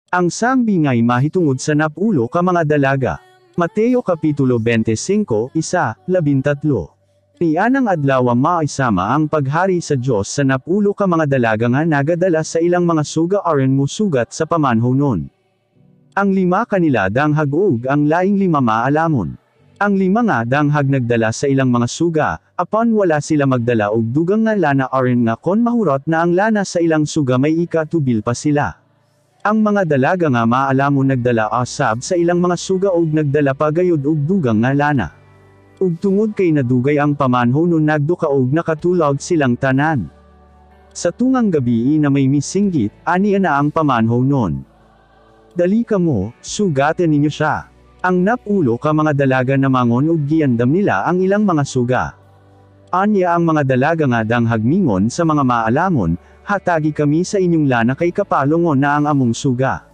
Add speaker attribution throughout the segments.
Speaker 1: Ang sambi nga'y mahitungod sa napulo ka mga dalaga. Mateo Kapitulo 25, 1-13. Iyan ang adlaw maisama ang paghari sa Diyos sa napulo ka mga dalaga nga nagadala sa ilang mga suga aron mo sugat sa pamanhonon. Ang 5 kanila danghag ug ang laing 5 maalamon. Ang 5 nga danghag nagdala sa ilang mga suga, apan wala sila magdala og dugang nga lana aron nga kon mahurot na ang lana sa ilang suga may ikatubil pa sila. Ang mga dalaga nga maalamon nagdala asab sa ilang mga suga ug nagdala pa gayud og dugang nga lana. Ug tungod kay nadugay ang pamanhonon nagduka og nakatulog silang tanan. Sa tungang gabi na may misinggit, aniya na ang pamanhonon. Dali kamo, sugatan ninyo siya. Ang napulo ka mga dalaga namangon ug giandam nila ang ilang mga suga. Anya ang mga dalaga nga danghag mingon sa mga maalamon, hatagi kami sa inyong lana kay kapalongon na ang among suga.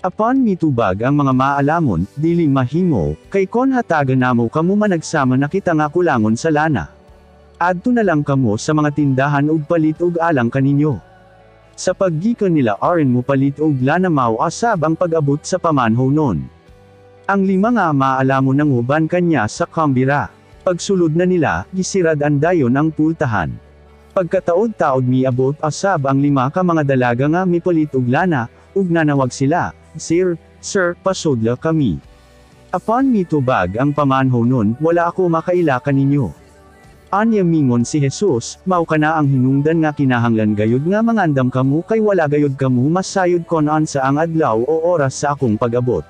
Speaker 1: Apan mitubag ang mga maalamon, dili mahimo, kay kon hatagan namo kamo managsama na kita nga kulangon sa lana. Adto na lang kamo sa mga tindahan ug palit og alang kaninyo. Sa paggikan nila aron mo palit og lana mao asab ang pag-abot sa pamanhonon. Ang 5 nga maalamon nanguban kanya sa kambira. Pagsulod na nila, gisirad andayon ang pultahan. Pagkataod-taod miabot asab ang 5 ka mga dalaga nga mipalit og lana, ug nanawag sila, Sir, pasodla kami. Apan mitubag ang pamanhonon, wala ako makaila kaninyo. Anya mingon si Jesus, mao kana ang hinungdan nga kinahanglan gayud nga mangandam kamo kay wala gayud kamo masayod kon an sa ang adlaw o oras sa akong pag-abot.